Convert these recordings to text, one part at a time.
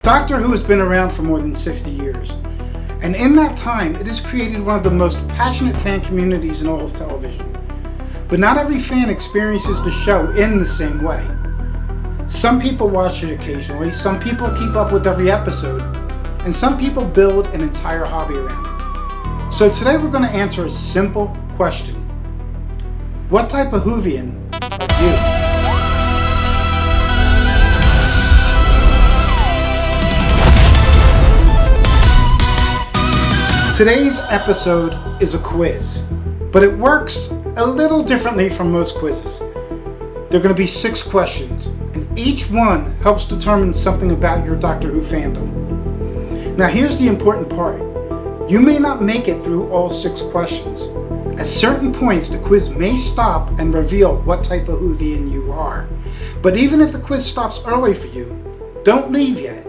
Doctor Who has been around for more than 60 years, and in that time it has created one of the most passionate fan communities in all of television. But not every fan experiences the show in the same way. Some people watch it occasionally, some people keep up with every episode, and some people build an entire hobby around it. So today we're going to answer a simple question. What type of Whovian are you? Today's episode is a quiz, but it works a little differently from most quizzes. There are going to be 6 questions, and each one helps determine something about your Doctor Who fandom. Now here's the important part. You may not make it through all 6 questions. At certain points, the quiz may stop and reveal what type of Whovian you are. But even if the quiz stops early for you, don't leave yet,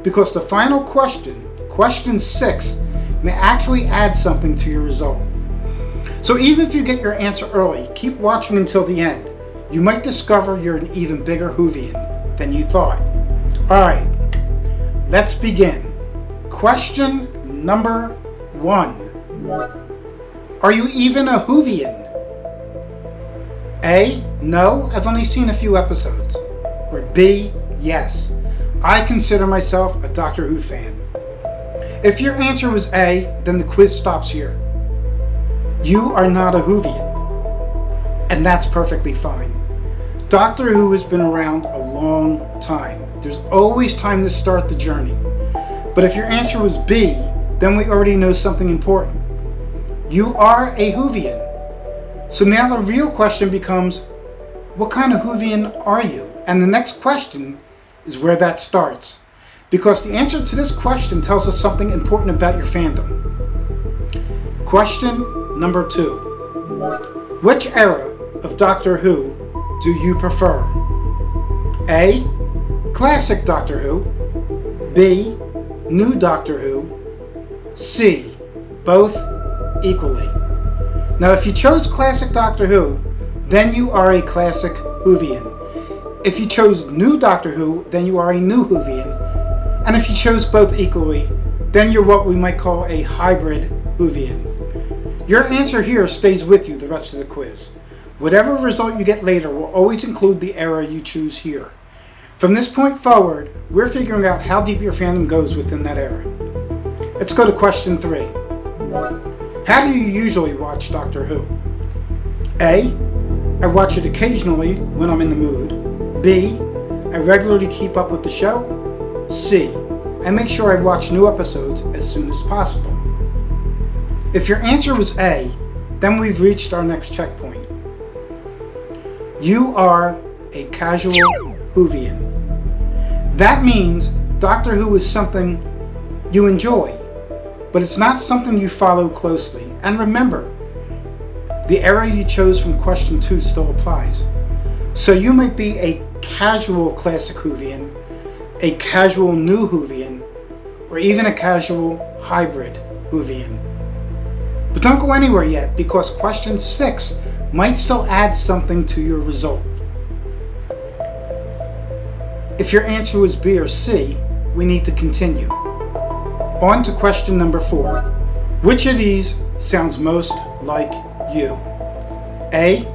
because the final question, question 6, may actually add something to your result. So even if you get your answer early, keep watching until the end. You might discover you're an even bigger Whovian than you thought. Alright, let's begin. Question number 1. Are you even a Whovian? A. No, I've only seen a few episodes. Or B. Yes, I consider myself a Doctor Who fan. If your answer was A, then the quiz stops here. You are not a Whovian, and that's perfectly fine. Doctor Who has been around a long time. There's always time to start the journey. But if your answer was B, then we already know something important. You are a Whovian. So now the real question becomes, what kind of Whovian are you? And the next question is where that starts. Because the answer to this question tells us something important about your fandom. Question number 2. Which era of Doctor Who do you prefer? A. Classic Doctor Who. B. New Doctor Who. C. Both equally. Now if you chose Classic Doctor Who, then you are a Classic Whovian. If you chose New Doctor Who, then you are a New Whovian. And if you chose both equally, then you're what we might call a hybrid Whovian. Your answer here stays with you the rest of the quiz. Whatever result you get later will always include the era you choose here. From this point forward, we're figuring out how deep your fandom goes within that era. Let's go to question 3. How do you usually watch Doctor Who? A. I watch it occasionally when I'm in the mood. B. I regularly keep up with the show. C. I make sure I watch new episodes as soon as possible. If your answer was A, then we've reached our next checkpoint. You are a casual Whovian. That means Doctor Who is something you enjoy, but it's not something you follow closely. And remember, the era you chose from question 2 still applies. So you might be a casual Classic Whovian, a casual New Whovian, or even a casual hybrid Whovian. But don't go anywhere yet, because question 6 might still add something to your result. If your answer was B or C, we need to continue. On to question number 4. Which of these sounds most like you? A.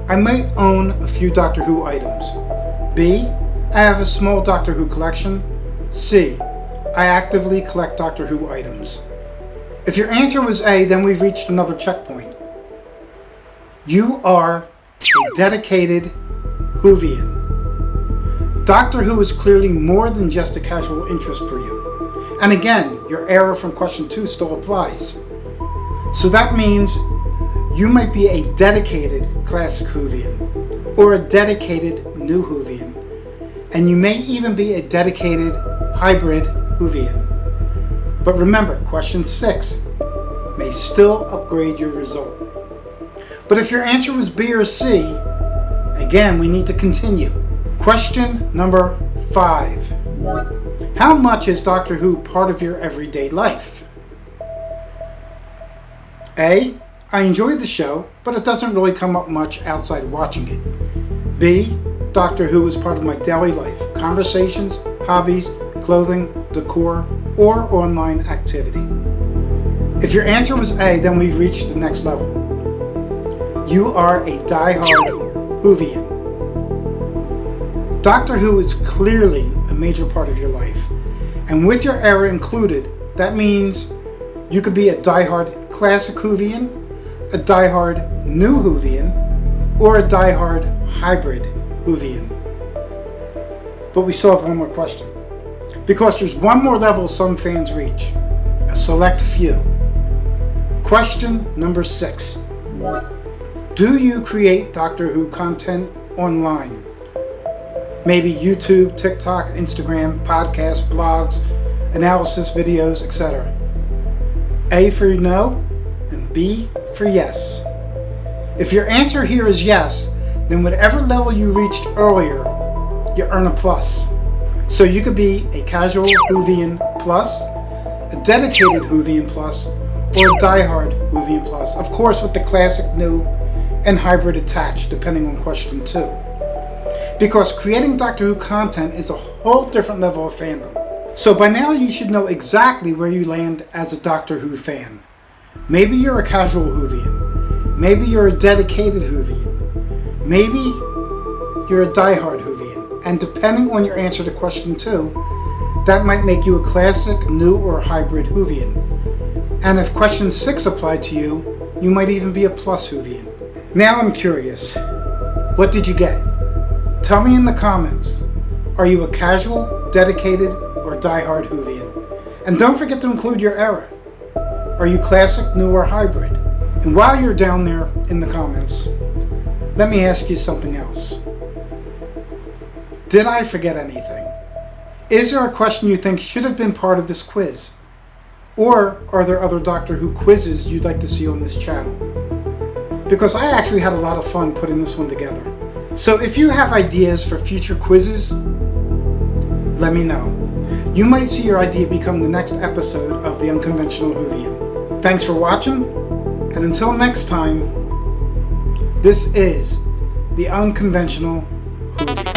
I might own a few Doctor Who items. B. I have a small Doctor Who collection. C. I actively collect Doctor Who items. If your answer was A, then we've reached another checkpoint. You are a dedicated Whovian. Doctor Who is clearly more than just a casual interest for you. And again, your error from question 2 still applies. So that means you might be a dedicated Classic Whovian, or a dedicated New Whovian. And you may even be a dedicated hybrid Whovian. But remember, question 6 may still upgrade your result. But if your answer was B or C, again, we need to continue. Question number 5. How much is Doctor Who part of your everyday life? A. I enjoy the show, but it doesn't really come up much outside watching it. B. Doctor Who is part of my daily life, conversations, hobbies, clothing, decor, or online activity. If your answer was A, then we've reached the next level. You are a diehard Whovian. Doctor Who is clearly a major part of your life, and with your era included, that means you could be a diehard classic Whovian, a diehard new Whovian, or a diehard hybrid Whovian. But we still have one more question, because there's one more level some fans reach, a select few. Question number 6. Do you create Doctor Who content online? Maybe YouTube, TikTok, Instagram, podcasts, blogs, analysis videos, etc. A for no, and B for yes. If your answer here is yes, then whatever level you reached earlier, you earn a plus. So you could be a casual Whovian plus, a dedicated Whovian plus, or a diehard Whovian plus. Of course with the classic, new, and hybrid attached, depending on question 2. Because creating Doctor Who content is a whole different level of fandom. So by now you should know exactly where you land as a Doctor Who fan. Maybe you're a casual Whovian. Maybe you're a dedicated Whovian. Maybe you're a diehard Whovian. And depending on your answer to question 2, that might make you a classic, new, or hybrid Whovian. And if question 6 applied to you, you might even be a plus Whovian. Now I'm curious, what did you get? Tell me in the comments. Are you a casual, dedicated, or diehard Whovian? And don't forget to include your era. Are you classic, new, or hybrid? And while you're down there in the comments, let me ask you something else. Did I forget anything? Is there a question you think should have been part of this quiz? Or are there other Doctor Who quizzes you'd like to see on this channel? Because I actually had a lot of fun putting this one together. So if you have ideas for future quizzes, let me know. You might see your idea become the next episode of the Unconventional Whovian. Thanks for watching, and until next time, this is the Unconventional Whovian.